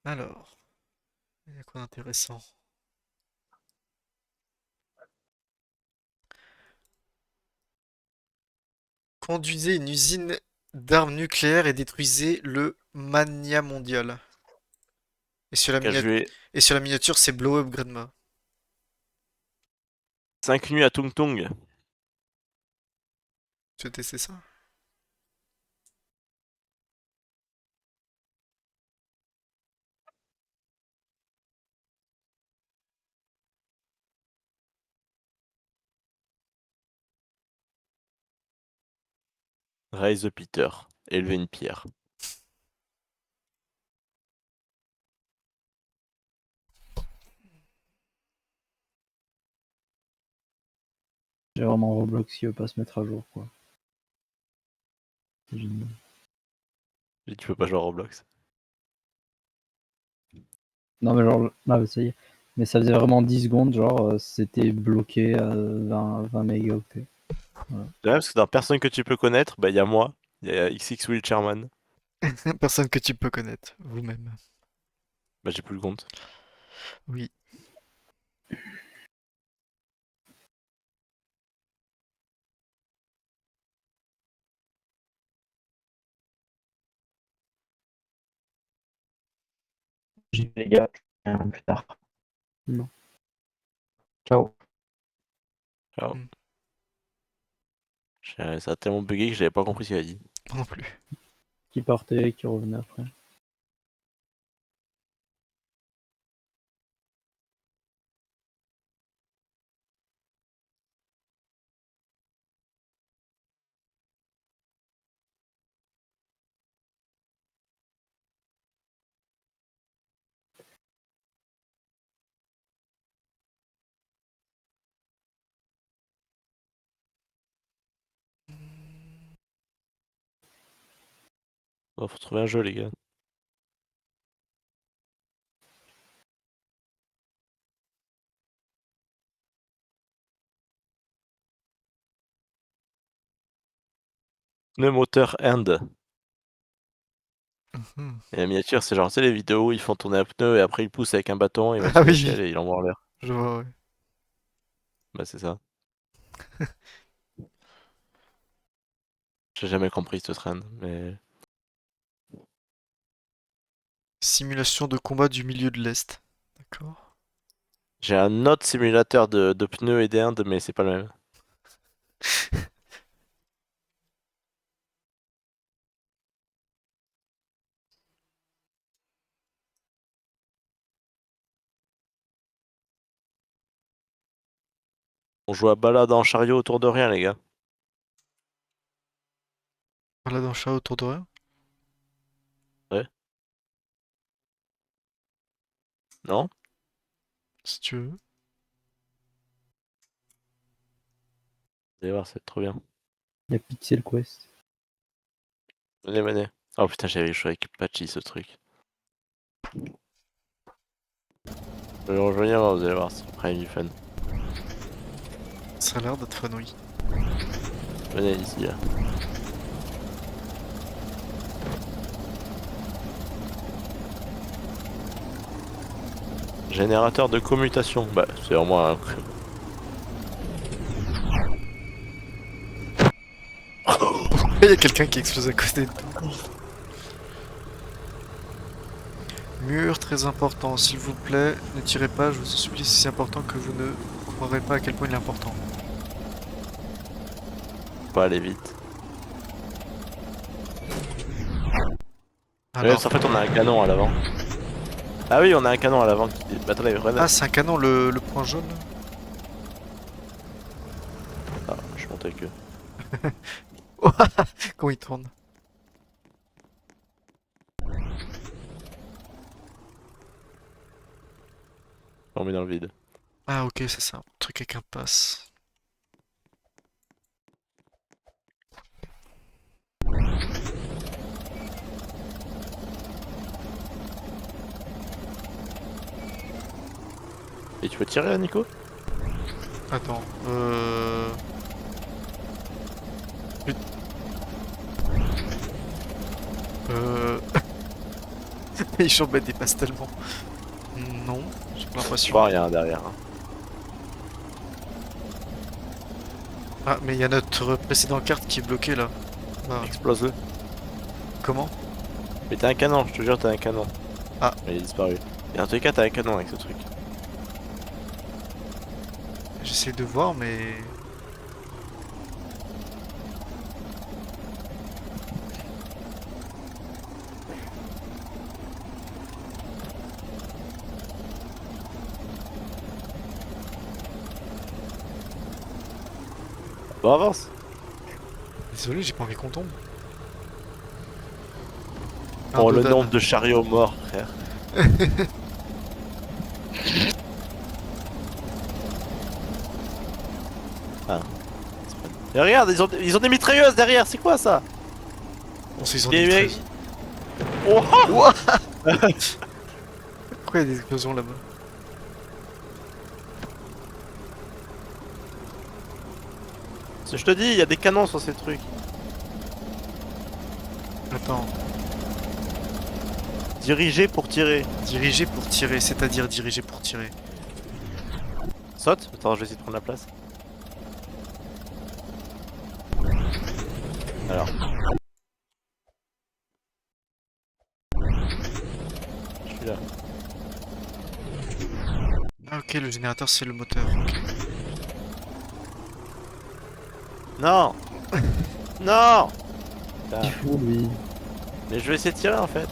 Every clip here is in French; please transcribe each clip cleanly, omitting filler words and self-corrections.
Alors, il y a quoi d'intéressant? Conduisez une usine d'armes nucléaires et détruisez le mania mondial. Et sur la Qu'a miniature, joué et sur la miniature, c'est Blow Up Grandma. 5 nuits à Tung Tung. Tu veux tester ça? Raise the Peter. Élever une pierre. J'ai vraiment Roblox qui veut pas se mettre à jour, quoi. C'est génial. Et tu peux pas jouer à Roblox. Non, mais genre, là, ça y est. Mais ça faisait vraiment 10 secondes, genre, c'était bloqué à 20 mégaoctets. Voilà. Ouais, parce que dans personne que tu peux connaître, bah il y a moi, il y a XX Will Chairman. Personne que tu peux connaître, vous-même. Bah j'ai plus le compte. Oui. J'y vais, les gars. Plus tard. Non. Ciao. Ciao. Mm. Ça a tellement bugué que j'avais pas compris ce qu'il a dit. Moi non plus. Qui partait et qui revenait après. Bon, faut trouver un jeu les gars. Pneu moteur End. Mhm. Et la miniature c'est genre, tu sais les vidéos où ils font tourner un pneu et après ils poussent avec un bâton, ils mettent Ah une échelle oui, et ils l'envoient en l'air. je vois, ouais. Bah c'est ça. J'ai jamais compris ce trend, mais... Simulation de combat du milieu de l'Est. D'accord. J'ai un autre simulateur de pneus et d'Inde, mais c'est pas le même. On joue à balade en chariot autour de rien les gars. Voilà dans le chat autour de rien. Ouais. Non? Si tu veux. Vous allez voir, c'est trop bien. Il y a Pixel Quest. Venez, venez. Oh putain, j'avais joué avec Patchy ce truc. Je vais le rejoindre, vous allez voir, c'est après du fun. Ça a l'air d'être fun, oui. Venez ici là. Générateur de commutation. Bah, c'est vraiment un... Il y a quelqu'un qui explose à côté de nous. Mur très important, s'il vous plaît, ne tirez pas, je vous en supplie, c'est si important que vous ne croirez pas à quel point il est important. Faut aller vite. Ouais, Alors, en fait, on a un canon à l'avant. Ah oui, on a un canon à l'avant qui... Bah, attendez, ah, c'est un canon, le point jaune là. Ah, je suis monté avec eux. Comment il tourne? On met dans le vide. Ah, ok, c'est ça, un truc avec un pass. Et tu peux tirer là, Nico? Attends, Put- Euh... Les jambes elles dépassent tellement. Non, j'ai pas Je l'impression. vois rien derrière. Hein. Ah, mais il y a notre précédent carte qui est bloqué là. Ah, Explose-le. comment? Mais t'as un canon, je te jure, t'as un canon. Ah. Mais il est disparu. Et en tous les cas, t'as un canon avec ce truc. J'essaie de voir, mais. Bon, avance. Désolé, j'ai pas envie qu'on tombe. Pour le Dodan. nombre de chariots morts, frère. Ah. Et regarde, ils ont des mitrailleuses derrière, c'est quoi ça? Bon, c'est ils ont Et des mec- mitrailleuses. Oh Ouah. Pourquoi il y a des explosions là-bas? Je te dis, il y a des canons sur ces trucs. Attends, Diriger pour tirer. diriger pour tirer, c'est-à-dire diriger pour tirer. Saute. Attends, je vais essayer de prendre la place. Alors. Je suis là. Ah, ok, le générateur c'est le moteur. Ok. Non. Non. Putain. Il faut lui. Mais je vais essayer de tirer en fait.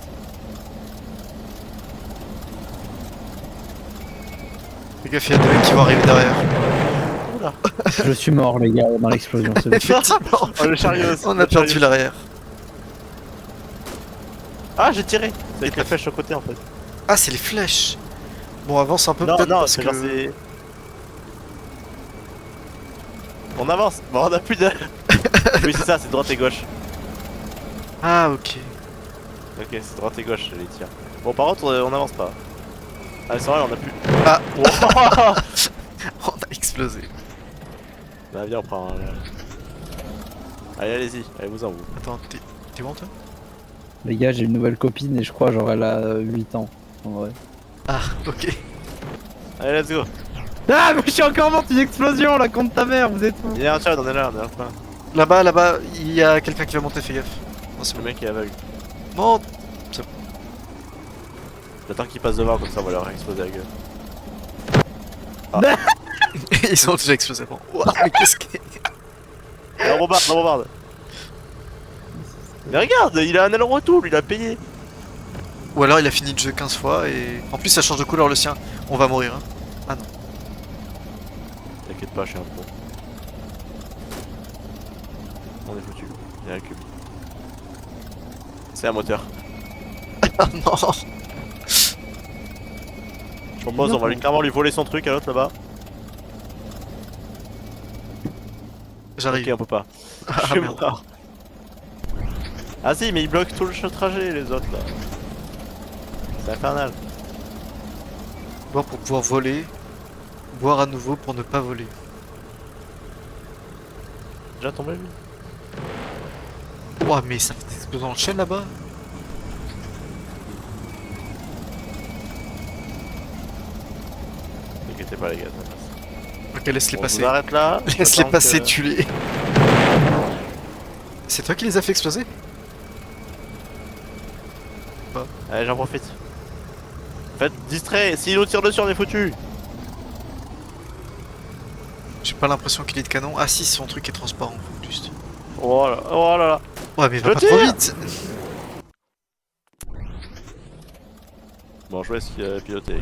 Fais gaffe, il y a deux mecs qui vont arriver derrière. Oula. Je suis mort, les gars, dans l'explosion. C'est bon. Effectivement, Oh, le chariot aussi. on a le perdu chariot. l'arrière. Ah, j'ai tiré. C'est avec la flèche au côté en fait. Ah, c'est les flèches. Bon, avance un peu Non, peut-être non, parce c'est que. genre c'est. On avance. Bon, on a plus de. Oui, c'est ça, c'est droite et gauche. Ah, ok. Ok, c'est droite et gauche les tirs. Bon, par contre, on avance pas. Ah, c'est vrai, on a plus. Ah. Wow. On a explosé. Bah, viens, on prend un. Allez, allez-y, allez-vous-en, vous. Attends, t'es bon toi? Les gars, j'ai une nouvelle copine et je crois genre elle a 8 ans. En vrai. Ah, ok. Allez, let's go. Ah, mais je suis encore mort d'une explosion là contre ta mère, vous êtes fous. Il y a un tir, on est là, on est là. Enfin, Là-bas, là-bas, il y a quelqu'un qui va monter, fais gaffe. Non, c'est le bon. mec est aveugle. Monte. J'attends qu'il passe devant, comme ça on va leur exploser la gueule. Ils ont déjà explosé avant. Ouah, mais qu'est-ce que. On bombarde, on bombarde. Mais regarde, il a un aileron retour, lui, il a payé. Ou alors il a fini le jeu 15 fois et. En plus, ça change de couleur le sien. On va mourir. Hein. Ah non. T'inquiète pas, je suis un pro. On est foutu. Il y a un cube. C'est un moteur. Ah non. Je propose, on va clairement lui voler son truc à l'autre là-bas. J'arrive. Ok, on peut pas. Ah, Je suis merde. mort. Ah si, mais ils bloquent tout le trajet, les autres là. C'est infernal. Boire pour pouvoir voler. Boire à nouveau pour ne pas voler. Déjà tombé lui. Ouah, mais ça fait des explosions en chaîne là-bas. T'inquiètez pas les gars, ça passe. Ok, laisse-les On passer. vous arrête là. Laisse-les J'attends passer, que- tue-les. C'est toi qui les as fait exploser? Allez, j'en profite. Faites distrait, s'il nous tire dessus, on est foutu. J'ai pas l'impression qu'il est de canon. Ah si, son truc est transparent. Juste. Oh là là. Ouais, mais Je va pas trop tire. vite. Bon, je laisse piloter.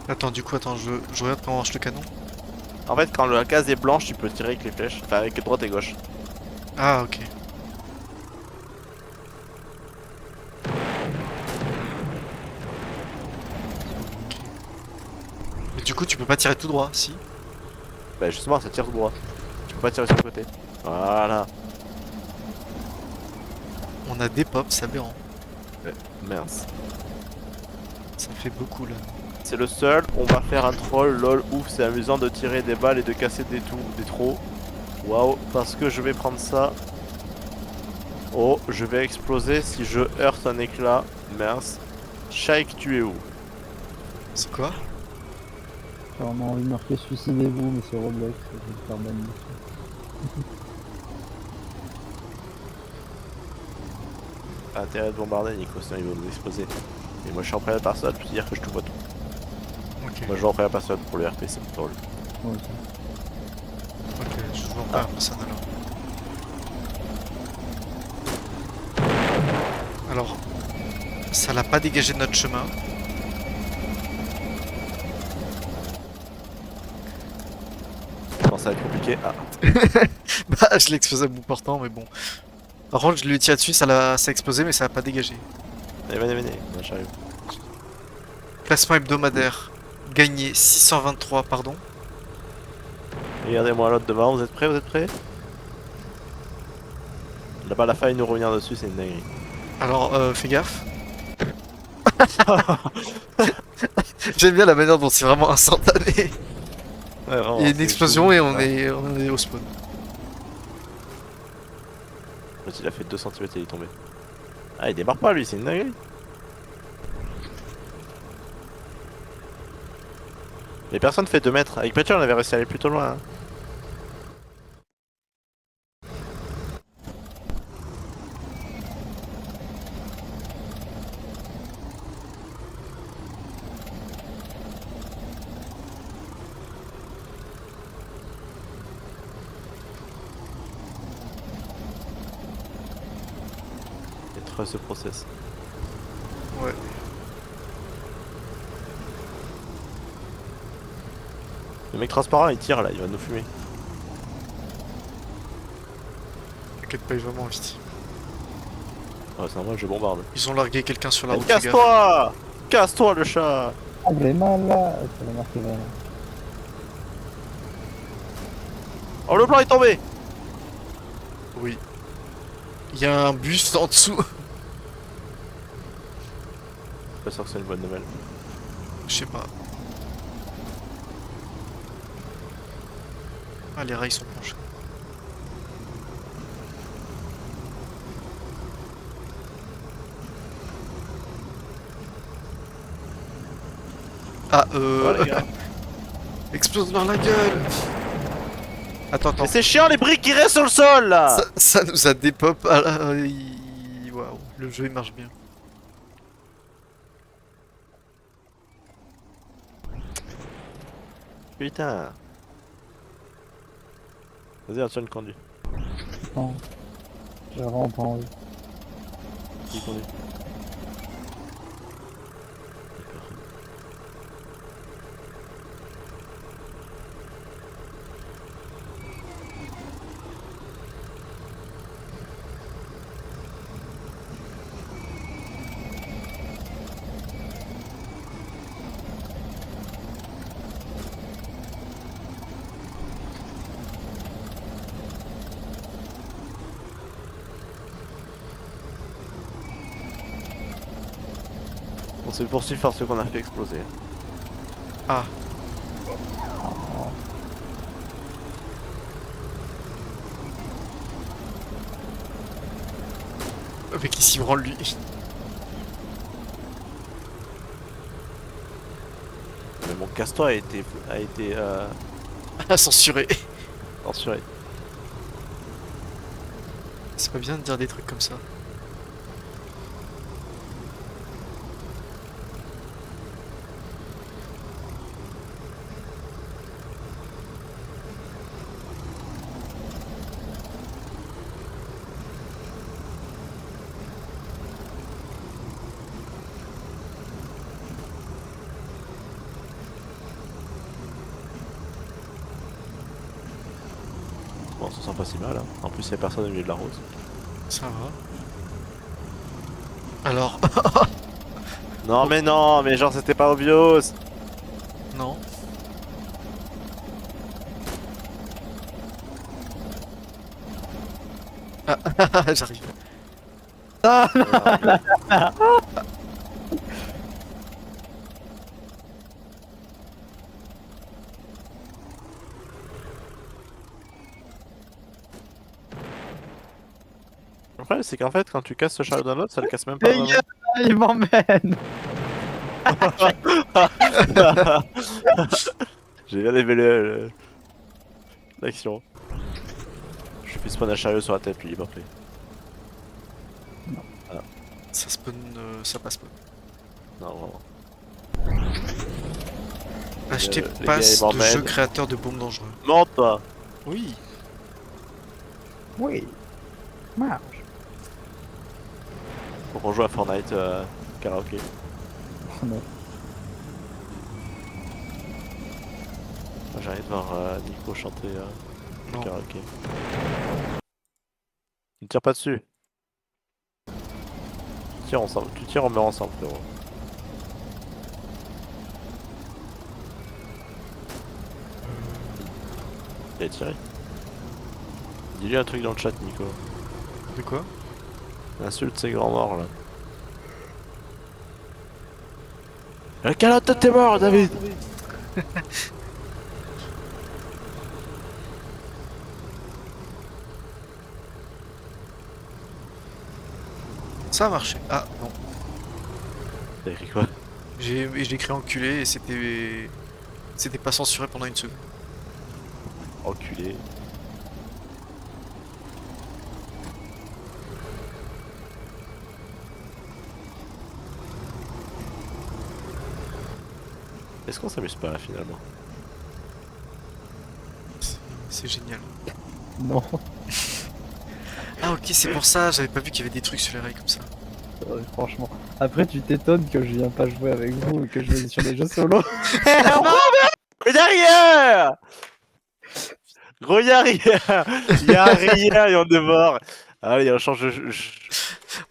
Attends, du coup, attends, je regarde comment marche le canon. En fait, quand la case est blanche, tu peux tirer avec les flèches. Enfin, avec droite et gauche. Ah, ok. Mais du coup, tu peux pas tirer tout droit, si. Bah, justement, ça tire tout droit. Tu peux pas tirer sur le côté. Voilà. On a des pops, c'est aberrant. Mince. Ça fait beaucoup là. C'est le seul, on va faire un troll, lol, ouf, c'est amusant de tirer des balles et de casser des trous. Waouh, parce que je vais prendre ça. Oh, je vais exploser si je heurte un éclat. Mince. Shaik, tu es où? C'est quoi? J'ai vraiment envie de marquer suicidez-vous, mais c'est Roblox, je vais me faire bannir. T'as intérêt de bombarder, Nico, sinon il va nous exploser. Et moi je suis en première personne, je peux dire que je te vois tout. Ok, Moi je joue en première personne pour le RP, c'est plus drôle. Ouais, ok. ok, je joue en première personne alors. Alors, ça l'a pas dégagé de notre chemin. Bon, ça va être compliqué. Ah, Bah, je l'ai explosé à bout portant, mais bon. Par contre, je lui ai tiré dessus, ça a explosé, mais ça a pas dégagé. allez, venez, venez, moi j'arrive. Classement hebdomadaire. Gagné 623, pardon. Regardez-moi l'autre devant, vous êtes prêts, vous êtes prêts? Là-bas, la faille nous revenir dessus, c'est une dinguerie. Alors, fais gaffe. J'aime bien la manière dont c'est vraiment instantané. Ouais, vraiment, Il y a une c'est explosion fou. et on Ouais. est au spawn. L'autre, il a fait 2 cm et il est tombé. Ah, il démarre pas lui, c'est une dinguerie. Mais personne fait 2 mètres. Avec Patcher, on avait réussi à aller plutôt loin. Hein. Et trust ce process. Ouais. Le mec transparent, il tire là, il va nous fumer. T'inquiète pas, il va vraiment vite. Ouais, c'est normal, je bombarde. Ils ont largué quelqu'un sur la Mais route, fais gaffe. casse-toi! Casse-toi le chat! Ah, vraiment là, ça va marquer vraiment. Oh, le blanc est tombé! Oui. Il y a un bus en dessous. Pas sûr que c'est une bonne nouvelle. Je sais pas. Ah, les rails sont penchés. Ah, Ouais, les gars. explose dans la gueule. Attends, attends. Mais c'est chiant les briques qui restent sur le sol là! Ça nous a dépop. Ah, là, waouh, le jeu il marche bien. Putain! Vas-y, Antoine conduit. Non, j'ai vraiment pas envie. Qui conduit? On se poursuit par ceux qu'on a fait exploser. Ah. Le mec il s'y branle lui. Mais mon casse-toi a été Censuré. censuré. C'est pas bien de dire des trucs comme ça. Bon, on se sent pas si mal. Hein. En plus, y'a personne au milieu de la route. Ça va. Alors, Non, mais non, mais genre, c'était pas obvious! non. Ah, j'arrive. Le problème, c'est qu'en fait, quand tu casses ce chariot d'un autre, ça le casse même pas Les vraiment. gars, il m'emmène. J'ai bien aimé l'action. Je fais spawn un chariot sur la tête, lui, il est pas prêt. Ça spawn, ça passe pas. Non, vraiment. Acheter les gars, passe ils de m'emmènent. jeu créateur de bombes dangereux. Monte pas. Oui. Oui. Marche. Faut qu'on joue à Fortnite karaoké. Oh non. J'arrive de voir Nico chanter Non. karaoké. Ne tire pas dessus. Tu tires ensemble, tu tires, on meurt ensemble, frérot. Il a tiré. Dis-lui un truc dans le chat, Nico. De quoi? Insulte ces grands morts là. La calotte, t'es mort, David! Ça a marché. Ah non. T'as écrit quoi? J'ai écrit enculé et c'était pas censuré pendant une seconde. Enculé. Est-ce qu'on s'amuse pas là finalement? C'est génial. Non. Ah ok, c'est pour ça, j'avais pas vu qu'il y avait des trucs sur les rails comme ça. Ouais, franchement. Après, tu t'étonnes que je viens pas jouer avec vous et que je vais sur les jeux solo. Mais derrière! Regarde, il y a rien et on est mort. Allez, on change de jeu.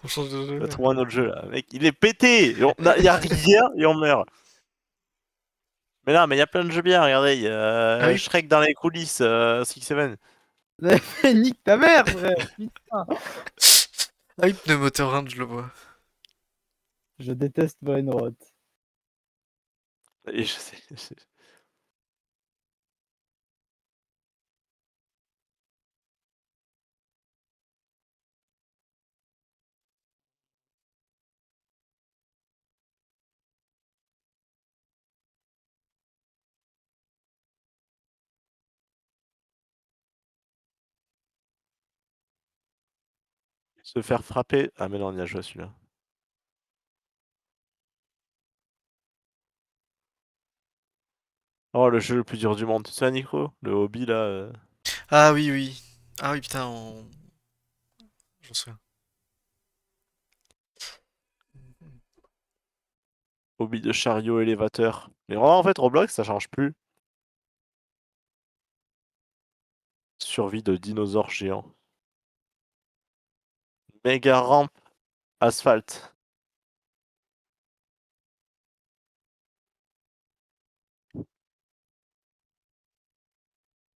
On change de On jeu. va trouver un autre jeu là. Mec, il est pété! Il y a rien et on meurt. Mais non, mais il y a plein de jeux bien, regardez. Il y a Ah oui. Shrek dans les coulisses, 6-7. Nique ta mère, frère. Putain. Ah oui, Pneumoteur Range, je le vois. Je déteste Brainrot. Et je sais. Se faire frapper. Ah, mais non, on y a joué à celui-là. Oh, le jeu le plus dur du monde, tu sais, Nico? Le hobby là. Ah oui, oui. Ah oui, putain, j'en souviens. Hobby de chariot élévateur. Mais vraiment, en fait, Roblox, ça change plus. Survie de dinosaures géants. Méga rampe asphalte.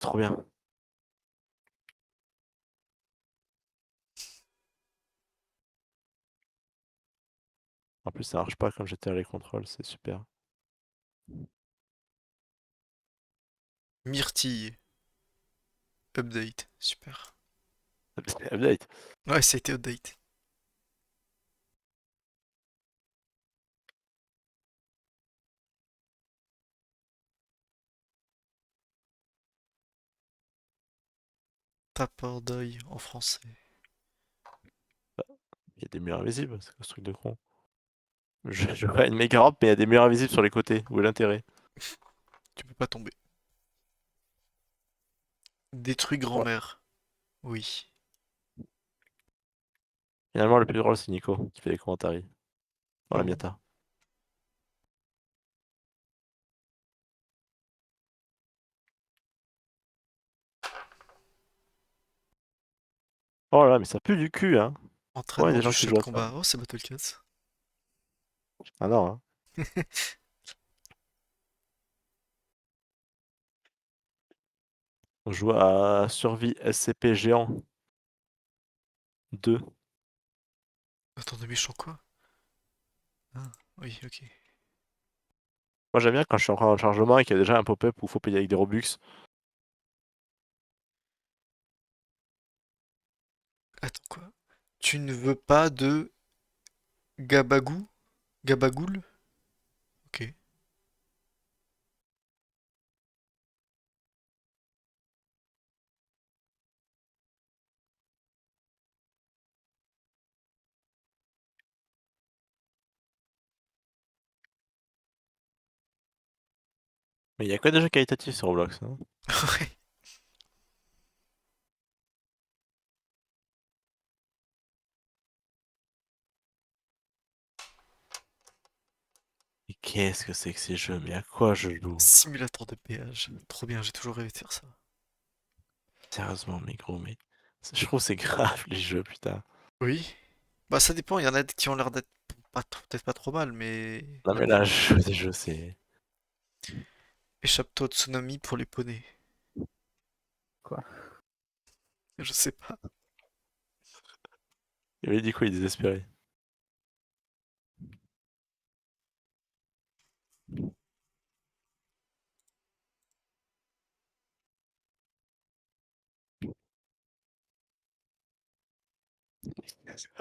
Trop bien. En plus, ça marche pas quand j'étais à les contrôles, c'est super. Myrtille. Update. Super. Update. Ouais, ça a été update. Tapeur d'œil en français. Il y a des murs invisibles, c'est quoi ce truc de con? Je vois une méga rampe, mais il y a des murs invisibles sur les côtés. Où est l'intérêt? Tu peux pas tomber. Détruit Ouais. grand-mère. Oui. Finalement, le plus drôle, c'est Nico qui fait les commentaires. Dans la Oh. Miata. Oh là là, mais ça pue du cul, hein. Ouais, il y a Entraînement des du gens qui jeu de jouent à ça. combat. Oh, c'est Battle Cats. Ah non, hein. On joue à Survie SCP Géant 2. Attends, de méchant quoi? Ah, oui, ok. Moi, j'aime bien quand je suis encore en chargement et qu'il y a déjà un pop-up où il faut payer avec des Robux. Attends, quoi? Tu ne veux pas de Gabagou? Gabagoul? Ok. Mais il y a quoi de jeux qualitatifs sur Roblox, hein? Ouais. Mais qu'est-ce que c'est que ces jeux? Mais à quoi je joue? Simulateur de péage. Trop bien, j'ai toujours rêvé de faire ça. Sérieusement, mais gros, mais. Je trouve que c'est grave les jeux, putain. Oui. Bah ça dépend, il y en a qui ont l'air d'être peut-être pas trop mal, mais... Non, mais là, des jeux, c'est. Échappe-toi Tsunami pour les poneys. Quoi? Je sais pas. Il avait dit quoi, il est désespéré.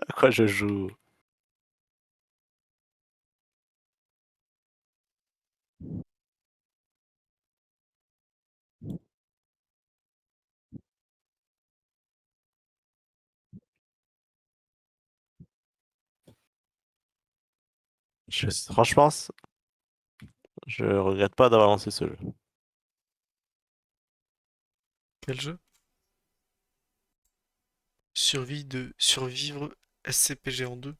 À quoi je joue? Franchement, je regrette pas d'avoir lancé ce jeu. Quel jeu? Survivre SCPG en 2.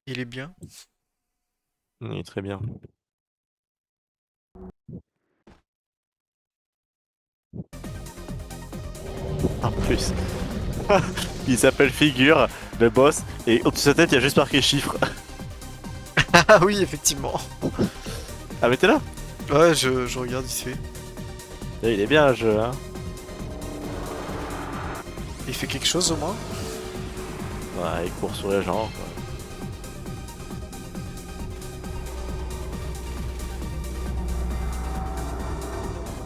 Il est bien. Il est très bien. En plus, il s'appelle Figure, le boss, et au-dessus de sa tête, il y a juste marqué chiffre. Ah oui, effectivement. Ah, mais t'es là? Ouais, je regarde ici. Il est bien le jeu, hein. Il fait quelque chose au moins? Ouais, il court sur les gens, quoi.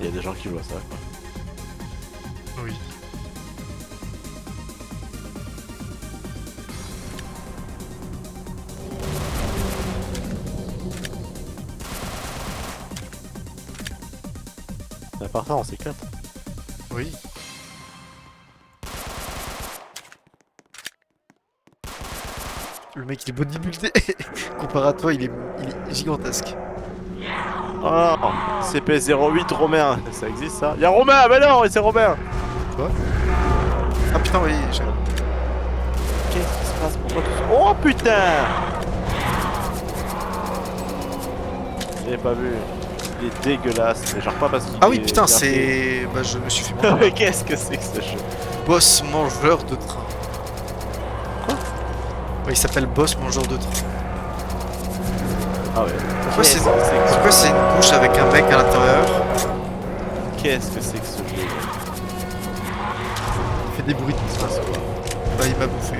Il y a des gens qui voient ça, quoi. Oui. Mais à part ça, on s'éclate. Oui. Le mec il est bodybuildé. Comparé à toi, il est gigantesque. Oh, CP08 Romain, ça existe ça? Y'a Romain, mais non, c'est Romain! Quoi? Ah putain, oui, Qu'est-ce qui se passe? Pourquoi tout ça? Oh putain! J'ai pas vu. Il est dégueulasse, mais genre pas parce qu'il Ah oui, est putain, bien fait. c'est... Bah, je me suis fait mal. Mais qu'est-ce que c'est que ce jeu? Boss mangeur de train. Quoi? Ouais, il s'appelle Boss mangeur de train. Ah ouais. Pourquoi c'est Qu'est-ce que c'est que ce pourquoi c'est une couche avec un mec à l'intérieur? Qu'est-ce que c'est que ce jeu? Il fait des bruits de train. Bah, il m'a bouffé.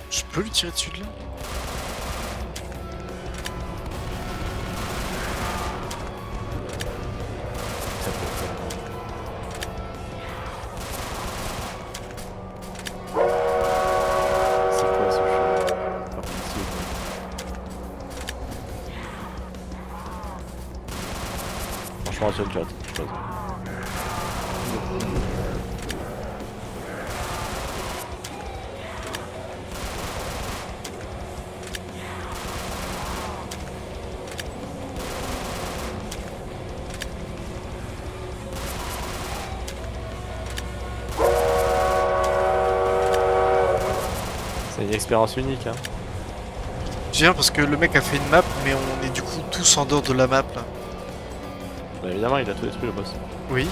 Je peux lui tirer dessus de là? Ça peut faire. C'est quoi ce jeu? Par pitié. Franchement, sur le chat, je pense. C'est une expérience unique, hein. J'ai bien parce que le mec a fait une map, mais on est du coup tous en dehors de la map là. Bah évidemment, il a tout détruit le boss. Oui.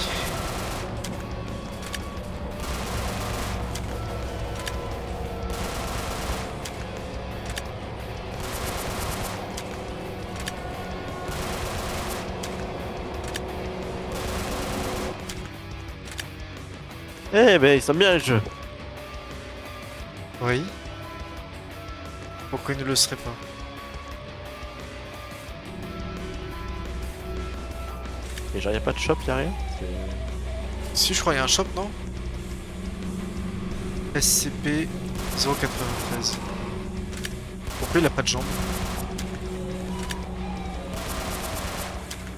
Eh ben, ils sont bien les jeux. Oui. Pourquoi il ne le serait pas? Et genre, y'a pas de shop, y'a rien? Si, je crois qu'il y a un shop, non? SCP 093. Pourquoi il a pas de jambes?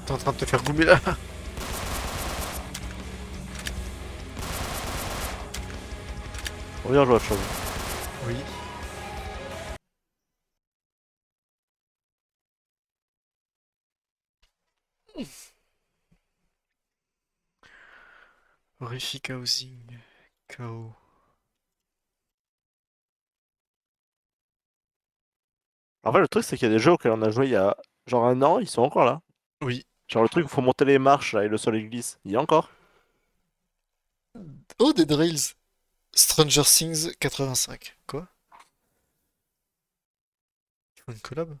T'es en train de te faire goumer là? Reviens jouer à autre chose. Oui. Horrific Housing. KO. En fait, le truc, c'est qu'il y a des jeux auxquels on a joué il y a genre un an, ils sont encore là. Oui. Genre le truc où faut monter les marches là et le sol il glisse, il y a encore. Oh, Dead Rails. Stranger Things 85. Quoi? Ils font une collab?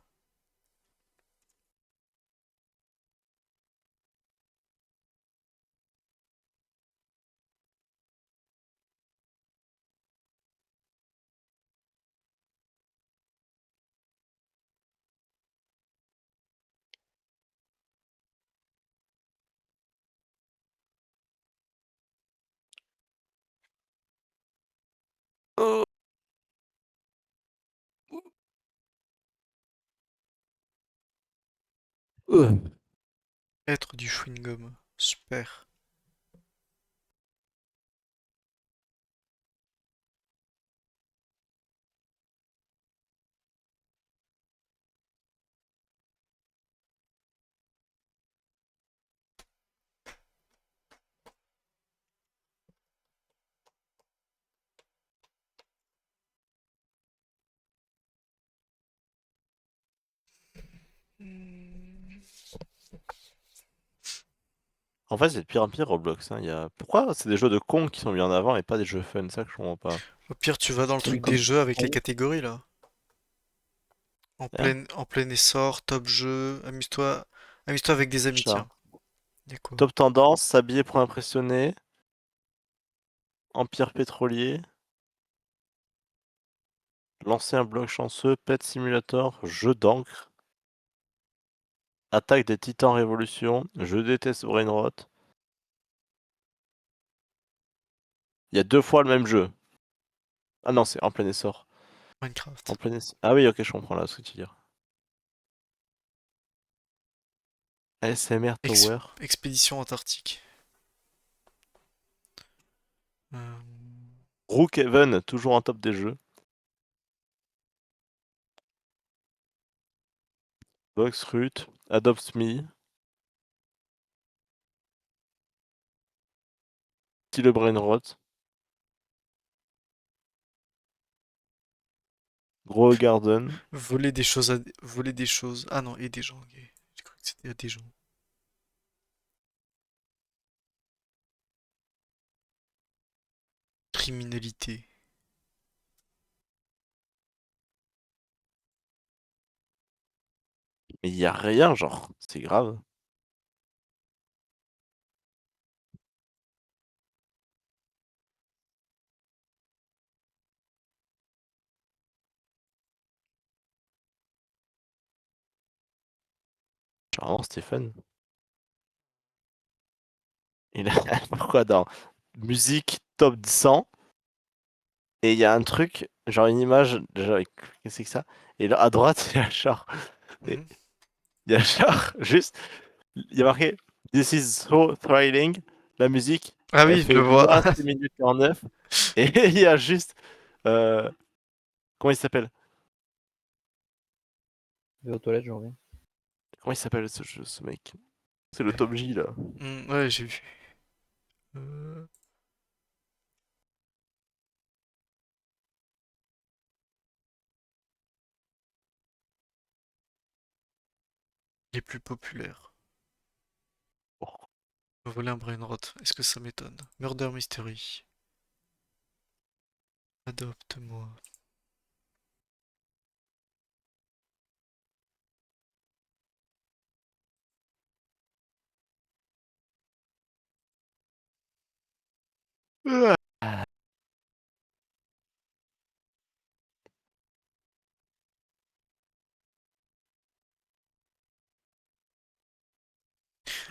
Être du chewing-gum. Super. En fait, c'est de pire en pire Roblox. Hein. Pourquoi c'est des jeux de cons qui sont mis en avant et pas des jeux fun? Ça que je comprends pas. Au pire, tu vas dans le Oui, truc des comme jeux avec les on- catégories là. Hein. En plein essor, top jeu. Amuse-toi avec des amis, Chat. tiens. Y'a quoi? Top tendance, s'habiller pour impressionner. Empire pétrolier. Lancer un bloc chanceux. Pet Simulator. Jeu d'encre. Attaque des titans révolution. Je déteste Brainrot. Il y a deux fois le même jeu. Ah non, c'est en plein essor. En Minecraft. plein essor. Ah oui, ok, je comprends là ce que tu veux dire. ASMR Ex- Tower. Expédition Antarctique. Euh, Brookhaven, toujours en top des jeux. Boxrut. Adopt Me. Style Brainrot. Gros Garden. Voler des choses voler des choses. Ah non, et des gens. Ok. J'ai cru que c'était à des gens. Criminalité. Mais il y a rien, genre. C'est grave. Genre, vraiment, Stéphane. Il a... Pourquoi dans musique top 100 et il y a un truc, genre une image, genre, qu'est-ce que c'est que ça? Et là, à droite, il y a genre, et Mhm. il y a genre, juste, il y a marqué This is so thrilling. La musique, Ah elle oui, je le fait vois. moins 6 minutes 49. Et il y a juste, euh, comment il s'appelle? Je vais aux toilettes, j'en reviens. Comment il s'appelle ce mec? C'est le Top J là. Ouais, j'ai vu. Euh, les plus populaires. Oh. Voler un brainrot. Est-ce que ça m'étonne? Murder Mystery. Adopte-moi.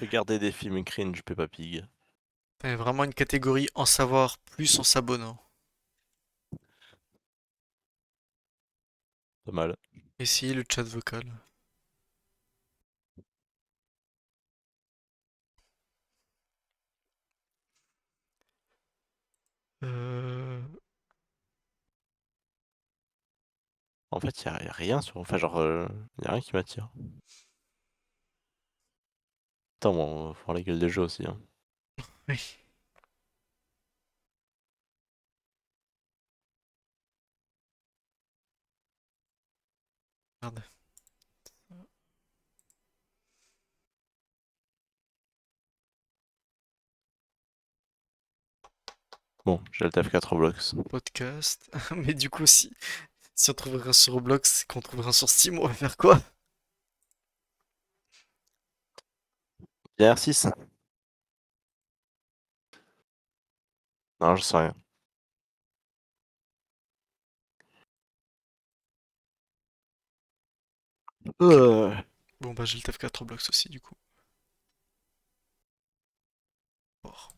Regardez des films cringe, Peppa Pig. T'as vraiment une catégorie en savoir plus en s'abonnant. Pas mal. Essayez le chat vocal. Euh... En fait, y a rien sur. Enfin, genre, y a rien qui m'attire. Attends, bon, on va voir la gueule des jeux aussi. Hein. Oui. Merde. Bon, j'ai le TF4 Roblox. Podcast. Mais du coup, si on trouve rien sur Roblox et qu'on trouve rien sur Steam, on va faire quoi? Bien R6? Non, je sais rien. Bon bah j'ai le TF4 Roblox aussi du coup. Bon.